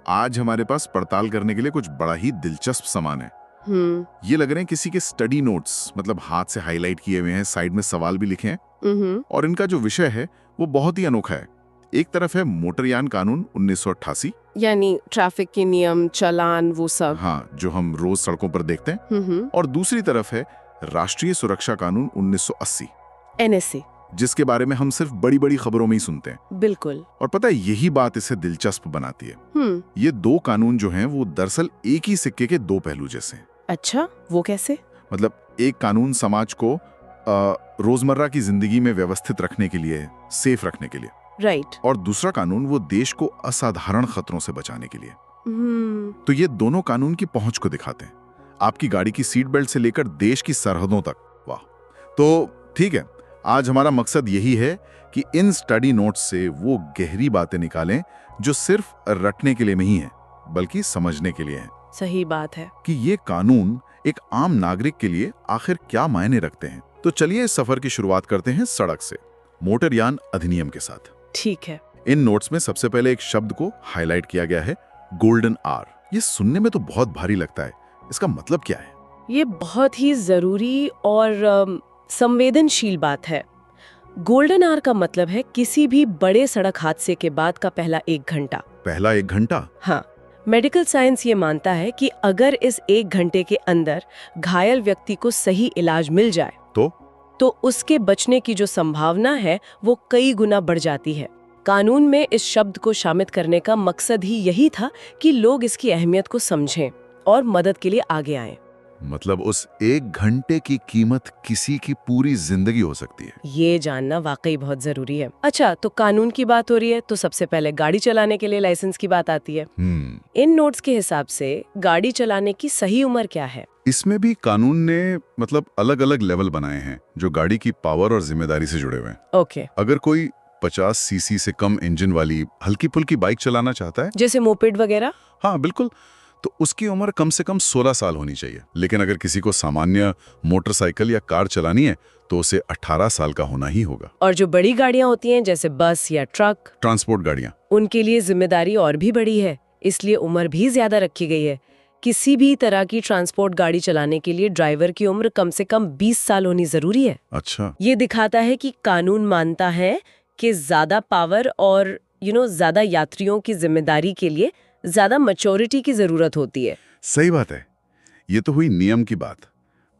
आज हमारे पास पड़ताल करने के लिए कुछ बड़ा ही दिलचस्प सामान है। ये लग रहे हैं किसी के स्टडी नोट्स, मतलब हाथ से हाईलाइट किए हुए हैं, साइड में सवाल भी लिखे हैं। और इनका जो विषय है वो बहुत ही अनोखा है। एक तरफ है मोटरयान कानून 1988, यानी ट्रैफिक के नियम, चालान, वो सब। हाँ, जो हम रोज सड़कों पर देखते हैं। और दूसरी तरफ है राष्ट्रीय सुरक्षा कानून 1980, NSA, जिसके बारे में हम सिर्फ बड़ी बड़ी खबरों में ही सुनते हैं। बिल्कुल। और पता है, यही बात इसे दिलचस्प बनाती है। ये दो कानून जो हैं वो दरअसल एक ही सिक्के के दो पहलू जैसे हैं। अच्छा, वो कैसे? मतलब एक कानून समाज को रोजमर्रा की जिंदगी में व्यवस्थित रखने के लिए, सेफ रखने के लिए, राइट। और दूसरा कानून वो देश को असाधारण खतरों से बचाने के लिए। तो ये दोनों कानून की पहुंच को दिखाते हैं, आपकी गाड़ी की सीट बेल्ट से लेकर देश की सरहदों तक। वाह। तो ठीक है, आज हमारा मकसद यही है कि इन स्टडी नोट्स से वो गहरी बातें निकालें जो सिर्फ रटने के लिए नहीं है, बल्कि समझने के लिए है। सही बात है कि ये कानून एक आम नागरिक के लिए आखिर क्या मायने रखते हैं। तो चलिए इस सफर की शुरुआत करते हैं सड़क से, मोटरयान अधिनियम के साथ। ठीक है। इन नोट्स में सबसे पहले एक शब्द को हाईलाइट किया गया है, गोल्डन आर। ये सुनने में तो बहुत भारी लगता है, इसका मतलब क्या है? ये बहुत ही जरूरी और संवेदनशील बात है। गोल्डन आवर का मतलब है किसी भी बड़े सड़क हादसे के बाद का पहला 1 घंटा। पहला 1 घंटा? हाँ, मेडिकल साइंस ये मानता है कि अगर इस 1 घंटे के अंदर घायल व्यक्ति को सही इलाज मिल जाए तो उसके बचने की जो संभावना है वो कई गुना बढ़ जाती है। कानून में इस शब्द को शामिल करने का मकसद ही यही था कि लोग इसकी अहमियत को समझें और मदद के लिए आगे आएं। मतलब उस 1 घंटे की कीमत किसी की पूरी जिंदगी हो सकती है। ये जानना वाकई बहुत जरूरी है। अच्छा, तो कानून की बात हो रही है तो सबसे पहले गाड़ी चलाने के लिए लाइसेंस की बात आती है। इन नोट्स के हिसाब से गाड़ी चलाने की सही उम्र क्या है? इसमें भी कानून ने मतलब अलग अलग लेवल बनाए हैं जो गाड़ी की पावर और जिम्मेदारी से जुड़े हुए हैं। ओके। अगर कोई 50 सीसी से कम इंजन वाली हल्की फुल्की बाइक चलाना चाहता है, जैसे मोपेड वगैरह, हाँ बिल्कुल, तो उसकी उम्र कम से कम 16 साल होनी चाहिए। लेकिन अगर किसी को सामान्य मोटरसाइकिल या कार चलानी है तो उसे 18 साल का होना ही होगा। और जो बड़ी गाड़ियां होती हैं जैसे बस या ट्रक, ट्रांसपोर्ट गाड़ियां, उनके लिए जिम्मेदारी और भी बड़ी है, इसलिए उम्र भी ज्यादा रखी गई है। किसी भी तरह की ट्रांसपोर्ट गाड़ी चलाने के लिए ड्राइवर की उम्र कम से कम 20 साल होनी जरूरी है। अच्छा। ये दिखाता है कि कानून मानता है कि ज्यादा पावर और ज्यादा यात्रियों की जिम्मेदारी के लिए ज्यादा मैच्योरिटी की जरूरत होती है। सही बात है। ये तो हुई नियम की बात,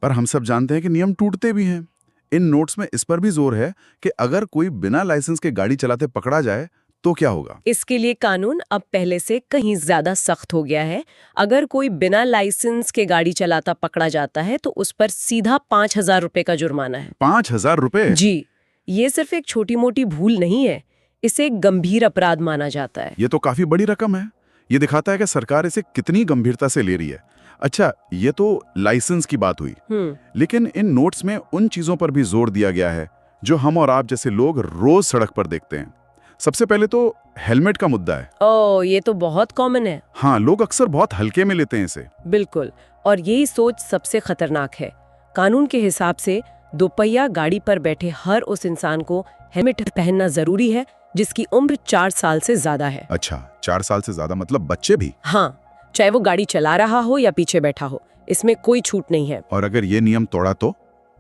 पर हम सब जानते हैं कि नियम टूटते भी हैं। इन नोट्स में इस पर भी जोर है कि अगर कोई बिना लाइसेंस के गाड़ी चलाते पकड़ा जाए तो क्या होगा? इसके लिए कानून अब पहले से कहीं ज्यादा सख्त हो गया है। अगर कोई बिना लाइसेंस के गाड़ी चलाता पकड़ा जाता है तो उस पर सीधा 5,000 रुपए का जुर्माना है। 5,000 रुपए? जी, ये सिर्फ एक छोटी मोटी भूल नहीं है, इसे एक गंभीर अपराध माना जाता है। ये तो काफी बड़ी रकम है। ये दिखाता है कि सरकार इसे कितनी गंभीरता से ले रही है। अच्छा, ये तो लाइसेंस की बात हुई, लेकिन इन नोट्स में उन चीजों पर भी जोर दिया गया है जो हम और आप जैसे लोग रोज सड़क पर देखते हैं। सबसे पहले तो हेलमेट का मुद्दा है। ओह, ये तो बहुत कॉमन है। हाँ, लोग अक्सर बहुत हल्के में लेते हैं इसे। बिल्कुल, और यही सोच सबसे खतरनाक है। कानून के हिसाब से दोपहिया गाड़ी पर बैठे हर उस इंसान को हेलमेट पहनना जरूरी है जिसकी उम्र 4 साल से ज्यादा है। अच्छा, 4 साल से ज्यादा मतलब बच्चे भी? हाँ, चाहे वो गाड़ी चला रहा हो या पीछे बैठा हो, इसमें कोई छूट नहीं है। और अगर ये नियम तोड़ा तो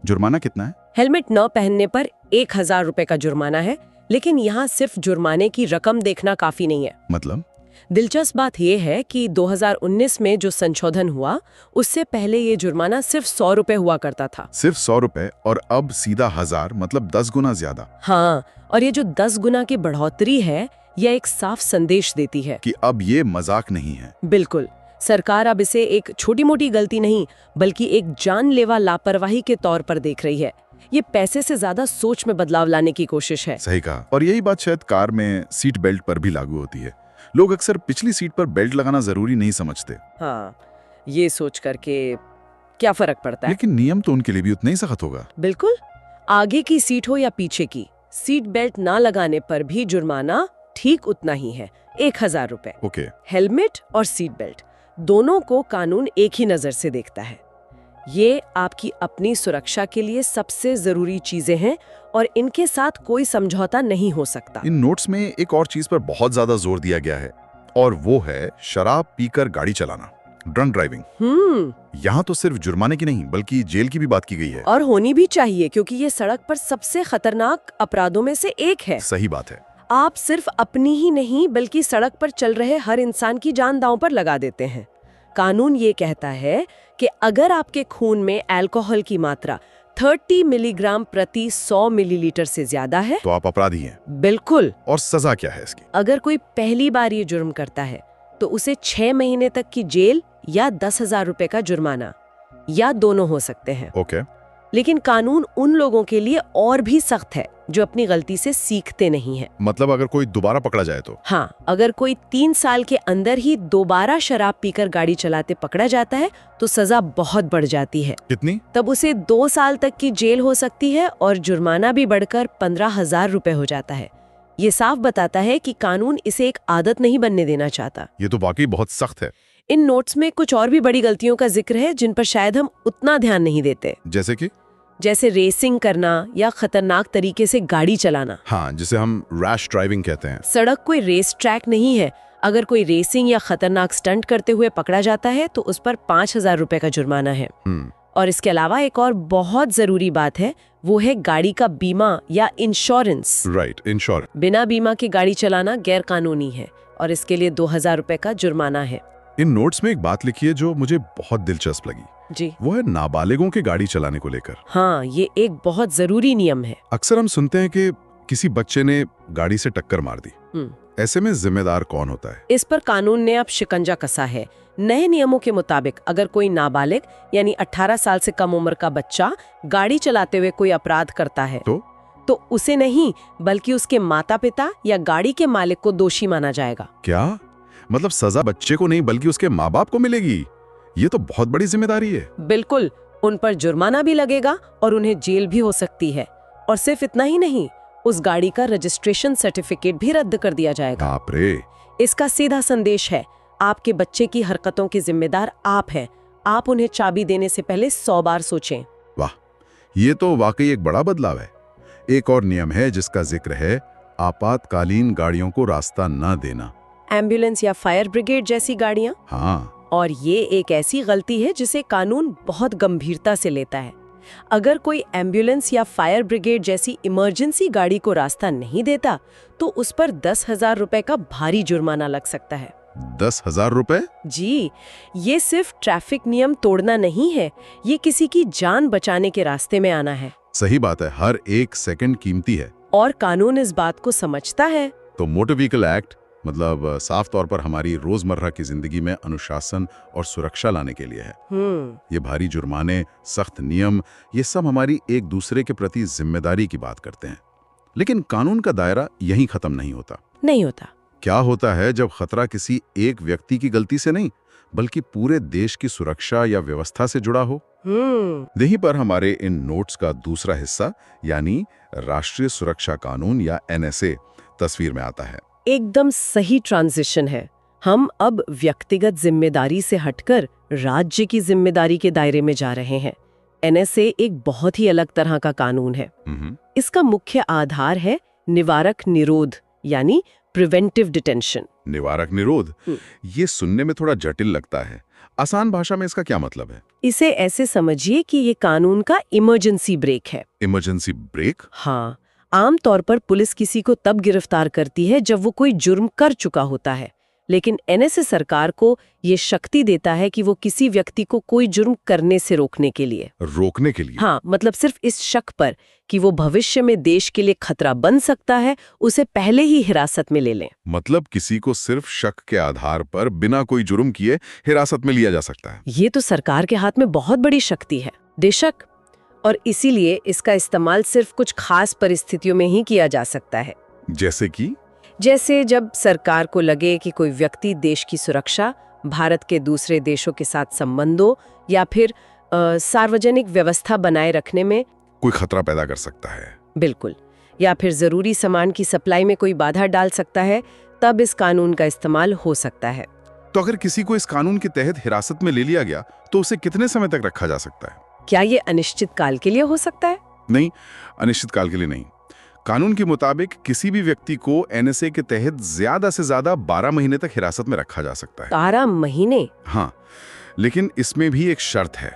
जुर्माना कितना है? हेलमेट न पहनने पर 1,000 रुपए का जुर्माना है, लेकिन यहाँ सिर्फ जुर्माने की रकम देखना काफी नहीं है। मतलब? दिलचस्प बात यह है कि 2019 में जो संशोधन हुआ उससे पहले ये जुर्माना सिर्फ 100 रुपए हुआ करता था। सिर्फ 100 रुपए, और अब सीधा 1,000, मतलब 10 गुना ज्यादा। हाँ, और ये जो 10 गुना की बढ़ोतरी है यह एक साफ संदेश देती है कि अब ये मजाक नहीं है। बिल्कुल, सरकार अब इसे एक छोटी मोटी गलती नहीं बल्कि एक जानलेवा लापरवाही के तौर पर देख रही है। ये पैसे से ज्यादा सोच में बदलाव लाने की कोशिश है। सही कहा। और यही बात शायद कार में सीट बेल्ट पर भी लागू होती है। लोग अक्सर पिछली सीट पर बेल्ट लगाना जरूरी नहीं समझते। हाँ, ये सोच करके क्या फर्क पड़ता है? लेकिन नियम तो उनके लिए भी उतना ही सख्त होगा। बिल्कुल, आगे की सीट हो या पीछे की, सीट बेल्ट ना लगाने पर भी जुर्माना ठीक उतना ही है, 1,000 रुपए। ओके। हेलमेट और सीट बेल्ट दोनों को कानून एक ही नजर से देखता है। ये आपकी अपनी सुरक्षा के लिए सबसे जरूरी चीजें हैं और इनके साथ कोई समझौता नहीं हो सकता। इन नोट्स में एक और चीज पर बहुत ज्यादा जोर दिया गया है, और वो है शराब पीकर गाड़ी चलाना, ड्रंक ड्राइविंग। यहाँ तो सिर्फ जुर्माने की नहीं बल्कि जेल की भी बात की गई है। और होनी भी चाहिए, क्योंकि ये सड़क पर सबसे खतरनाक अपराधों में से एक है। सही बात है। आप सिर्फ अपनी ही नहीं बल्कि सड़क पर चल रहे हर इंसान की जान दांव पर लगा देते हैं। कानून ये कहता है कि अगर आपके खून में अल्कोहल की मात्रा 30 मिलीग्राम प्रति 100 मिलीलीटर से ज्यादा है तो आप अपराधी हैं। बिल्कुल। और सजा क्या है इसकी? अगर कोई पहली बार ये जुर्म करता है तो उसे 6 महीने तक की जेल या 10,000 रुपए का जुर्माना या दोनों हो सकते हैं। ओके। लेकिन कानून उन लोगों के लिए और भी सख्त है जो अपनी गलती से सीखते नहीं हैं। मतलब अगर कोई दोबारा पकड़ा जाए तो? हाँ, अगर कोई 3 साल के अंदर ही दोबारा शराब पीकर गाड़ी चलाते पकड़ा जाता है तो सजा बहुत बढ़ जाती है। कितनी? तब उसे 2 साल तक की जेल हो सकती है और जुर्माना भी बढ़कर 15,000 रुपए हो जाता है। ये साफ बताता है कि कानून इसे एक आदत नहीं बनने देना चाहता। ये तो वाकई बहुत सख्त है। इन नोट्स में कुछ और भी बड़ी गलतियों का जिक्र है जिन पर शायद हम उतना ध्यान नहीं देते। जैसे कि? जैसे रेसिंग करना या खतरनाक तरीके से गाड़ी चलाना। हाँ, जिसे हम रैश ड्राइविंग कहते हैं। सड़क कोई रेस ट्रैक नहीं है। अगर कोई रेसिंग या खतरनाक स्टंट करते हुए पकड़ा जाता है तो उस पर 5,000 रुपए का जुर्माना है। और इसके अलावा एक और बहुत जरूरी बात है, वो है गाड़ी का बीमा या इंश्योरेंस। Right, insurance. बिना बीमा की गाड़ी चलाना गैर कानूनी है और इसके लिए 2,000 रुपए का जुर्माना है। इन नोट्स में एक बात लिखी है जो मुझे बहुत दिलचस्प लगी जी, वो है नाबालिगों के गाड़ी चलाने को लेकर। हाँ, ये एक बहुत जरूरी नियम है। अक्सर हम सुनते हैं कि किसी बच्चे ने गाड़ी से टक्कर मार दी। ऐसे में जिम्मेदार कौन होता है? इस पर कानून ने अब शिकंजा कसा है। नए नियमों के मुताबिक अगर कोई नाबालिग यानी 18 साल से कम उम्र का बच्चा गाड़ी चलाते हुए कोई अपराध करता है तो उसे नहीं बल्कि उसके माता पिता या गाड़ी के मालिक को दोषी माना जाएगा। क्या मतलब सजा बच्चे को नहीं बल्कि उसके माँ बाप को मिलेगी? ये तो बहुत बड़ी जिम्मेदारी है। बिल्कुल, उन पर जुर्माना भी लगेगा और उन्हें जेल भी हो सकती है। और सिर्फ इतना ही नहीं, उस गाड़ी का रजिस्ट्रेशन सर्टिफिकेट भी रद्द कर दिया जाएगा। बाप रे। इसका सीधा संदेश है, आपके बच्चे की हरकतों के जिम्मेदार आप हैं। आप उन्हें चाबी देने से पहले 100 बार सोचें। वाह, ये तो वाकई एक बड़ा बदलाव है। एक और नियम है जिसका जिक्र है, आपातकालीन गाड़ियों को रास्ता न देना। एम्बुलेंस या फायर ब्रिगेड जैसी गाड़ियां। हाँ। और ये एक ऐसी गलती है जिसे कानून बहुत गंभीरता से लेता है। अगर कोई एम्बुलेंस या फायर ब्रिगेड जैसी इमरजेंसी गाड़ी को रास्ता नहीं देता तो उस पर 10,000 रुपए का भारी जुर्माना लग सकता है। 10,000 रुपए? जी, ये सिर्फ ट्रैफिक नियम तोड़ना नहीं है, ये किसी की जान बचाने के रास्ते में आना है। सही बात है, हर एक सेकंड कीमती है। और कानून इस बात को समझता है। तो मोटर व्हीकल एक्ट मतलब साफ तौर पर हमारी रोजमर्रा की जिंदगी में अनुशासन और सुरक्षा लाने के लिए है। ये भारी जुर्माने, सख्त नियम, ये सब हमारी एक दूसरे के प्रति जिम्मेदारी की बात करते हैं। लेकिन कानून का दायरा यहीं खत्म नहीं होता। क्या होता है जब खतरा किसी एक व्यक्ति की गलती से नहीं बल्कि पूरे देश की सुरक्षा या व्यवस्था से जुड़ा हो? यहीं पर हमारे इन नोट्स का दूसरा हिस्सा यानी राष्ट्रीय सुरक्षा कानून या NSA तस्वीर में आता है। एकदम सही ट्रांजिशन है। हम अब व्यक्तिगत जिम्मेदारी से हटकर राज्य की जिम्मेदारी के दायरे में जा रहे हैं। NSA एक बहुत ही अलग तरह का कानून है। इसका मुख्य आधार है निवारक निरोध यानी प्रिवेंटिव डिटेंशन। निवारक निरोध, ये सुनने में थोड़ा जटिल लगता है। आसान भाषा में इसका क्या मतलब है? इसे ऐसे समझिए कि ये कानून का इमरजेंसी ब्रेक है। Emergency brake? हाँ, आमतौर पर पुलिस किसी को तब गिरफ्तार करती है जब वो कोई जुर्म कर चुका होता है, लेकिन NSA सरकार को ये शक्ति देता है कि वो किसी व्यक्ति को कोई जुर्म करने से रोकने के लिए। हाँ, मतलब सिर्फ इस शक पर कि वो भविष्य में देश के लिए खतरा बन सकता है, उसे पहले ही हिरासत में ले लें। मतलब किसी को सिर्फ शक के आधार पर बिना कोई जुर्म किए हिरासत में लिया जा सकता है। ये तो सरकार के हाथ में बहुत बड़ी शक्ति है, बेशक, और इसीलिए इसका इस्तेमाल सिर्फ कुछ खास परिस्थितियों में ही किया जा सकता है। जैसे जब सरकार को लगे कि कोई व्यक्ति देश की सुरक्षा, भारत के दूसरे देशों के साथ संबंधों या फिर सार्वजनिक व्यवस्था बनाए रखने में कोई खतरा पैदा कर सकता है। बिल्कुल, या फिर जरूरी सामान की सप्लाई में कोई बाधा डाल सकता है, तब इस कानून का इस्तेमाल हो सकता है। तो अगर किसी को इस कानून के तहत हिरासत में ले लिया गया तो उसे कितने समय तक रखा जा सकता है? क्या ये अनिश्चित काल के लिए हो सकता है? नहीं, अनिश्चित काल के लिए नहीं। कानून के मुताबिक किसी भी व्यक्ति को एनएसए के तहत ज्यादा से ज्यादा 12 महीने तक हिरासत में रखा जा सकता है। 12 महीने? हाँ, लेकिन इसमें भी एक शर्त है।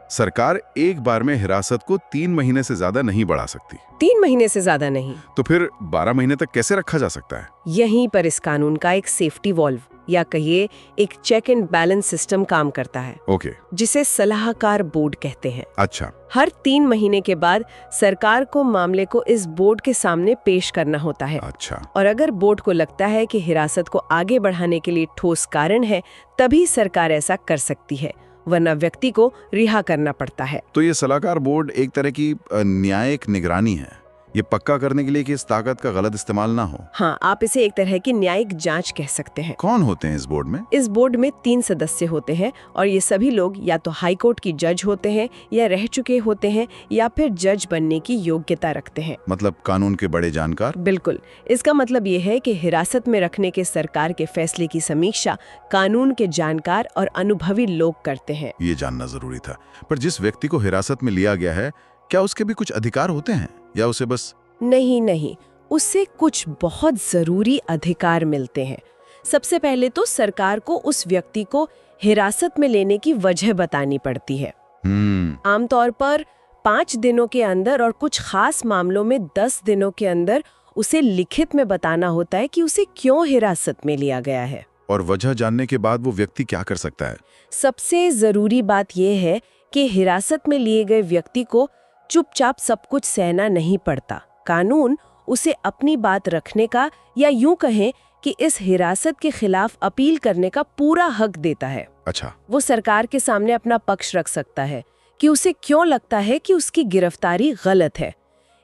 सरकार एक बार में हिरासत को 3 महीने से ज्यादा नहीं बढ़ा सकती। 3 महीने से ज्यादा नहीं? तो फिर 12 महीने तक कैसे रखा जा सकता है? यहीं पर इस कानून का एक सेफ्टी वॉल्व या कहिए एक चेक एंड बैलेंस सिस्टम काम करता है। ओके। जिसे सलाहकार बोर्ड कहते हैं। अच्छा। हर 3 महीने के बाद सरकार को मामले को इस बोर्ड के सामने पेश करना होता है। अच्छा। और अगर बोर्ड को लगता है कि हिरासत को आगे बढ़ाने के लिए ठोस कारण है, तभी सरकार ऐसा कर सकती है, वरना व्यक्ति को रिहा करना पड़ता है। तो ये सलाहकार बोर्ड एक तरह की न्यायिक निगरानी है, ये पक्का करने के लिए कि इस ताकत का गलत इस्तेमाल ना हो। हाँ, आप इसे एक तरह की न्यायिक जांच कह सकते हैं। कौन होते हैं इस बोर्ड में? इस बोर्ड में 3 सदस्य होते हैं और ये सभी लोग या तो हाई कोर्ट की जज होते हैं, या रह चुके होते हैं, या फिर जज बनने की योग्यता रखते हैं। मतलब कानून के बड़े जानकार? बिल्कुल। इसका मतलब ये है कि हिरासत में रखने के सरकार के फैसले की समीक्षा कानून के जानकार और अनुभवी लोग करते हैं। ये जानना जरूरी था। पर जिस व्यक्ति को हिरासत में लिया गया है, क्या उसके भी कुछ अधिकार होते हैं या उसे बस? नहीं, उससे कुछ बहुत जरूरी अधिकार मिलते हैं। सबसे पहले तो सरकार को उस व्यक्ति को हिरासत में लेने की वजह बतानी पड़ती है। आमतौर पर 5 दिनों के अंदर और कुछ खास मामलों में 10 दिनों के अंदर उसे लिखित में बताना होता है कि उसे क्यों हिरासत में लिया गया है। और वजह जानने के बाद वो व्यक्ति क्या कर सकता है? सबसे जरूरी बात यह है कि हिरासत में लिए गए व्यक्ति को चुपचाप सब कुछ सहना नहीं पड़ता। कानून उसे अपनी बात रखने का, या यूं कहें कि इस हिरासत के खिलाफ अपील करने का पूरा हक देता है। अच्छा। वो सरकार के सामने अपना पक्ष रख सकता है कि उसे क्यों लगता है कि उसकी गिरफ्तारी गलत है।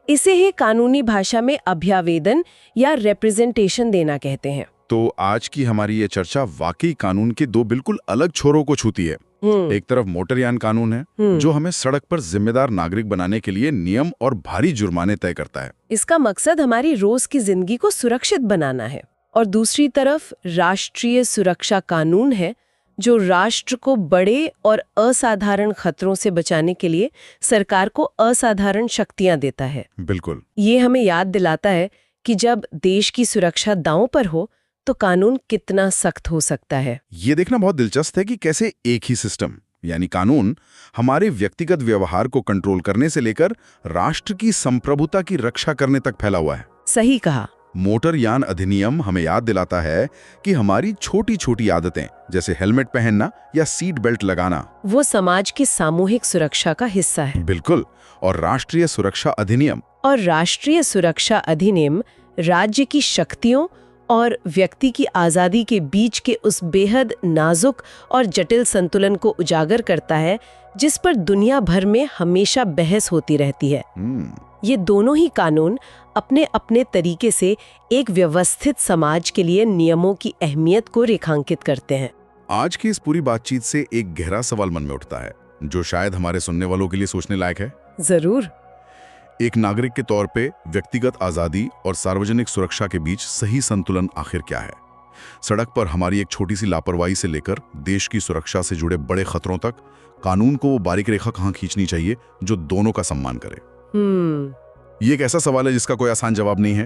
इसे ही कानूनी भाषा में अभ्यावेदन या रिप्रेजेंटेशन देना कहते हैं। तो आज की हमारी ये चर्चा वाकई कानून के 2 बिल्कुल अलग छोरों को छूती है। एक तरफ मोटरयान कानून है जो हमें सड़क पर जिम्मेदार नागरिक बनाने के लिए नियम और भारी जुर्माने तय करता है। इसका मकसद हमारी रोज की जिंदगी को सुरक्षित बनाना है। और दूसरी तरफ राष्ट्रीय सुरक्षा कानून है जो राष्ट्र को बड़े और असाधारण खतरों से बचाने के लिए सरकार को असाधारण शक्तियां देता है। बिल्कुल। ये हमें याद दिलाता है कि जब देश की सुरक्षा दांव पर हो तो कानून कितना सख्त हो सकता है। ये देखना बहुत दिलचस्प है कि कैसे एक ही सिस्टम यानी कानून हमारे व्यक्तिगत व्यवहार को कंट्रोल करने से लेकर राष्ट्र की संप्रभुता की रक्षा करने तक फैला हुआ है। सही कहा। मोटरयान अधिनियम हमें याद दिलाता है कि हमारी छोटी छोटी आदतें जैसे हेलमेट पहनना या सीट बेल्ट लगाना वो समाज की सामूहिक सुरक्षा का हिस्सा है। बिल्कुल। और राष्ट्रीय सुरक्षा अधिनियम राज्य की शक्तियों और व्यक्ति की आज़ादी के बीच के उस बेहद नाजुक और जटिल संतुलन को उजागर करता है जिस पर दुनिया भर में हमेशा बहस होती रहती है। ये दोनों ही कानून अपने अपने तरीके से एक व्यवस्थित समाज के लिए नियमों की अहमियत को रेखांकित करते हैं। आज की इस पूरी बातचीत से एक गहरा सवाल मन में उठता है जो शायद हमारे सुनने वालों के लिए सोचने लायक है। जरूर। एक नागरिक के तौर पे व्यक्तिगत आजादी और सार्वजनिक सुरक्षा के बीच सही संतुलन आखिर क्या है? सड़क पर हमारी एक छोटी सी लापरवाही से लेकर देश की सुरक्षा से जुड़े बड़े खतरों तक कानून को वो बारीक रेखा कहाँ खींचनी चाहिए जो दोनों का सम्मान करे? ये एक ऐसा सवाल है जिसका कोई आसान जवाब नहीं है,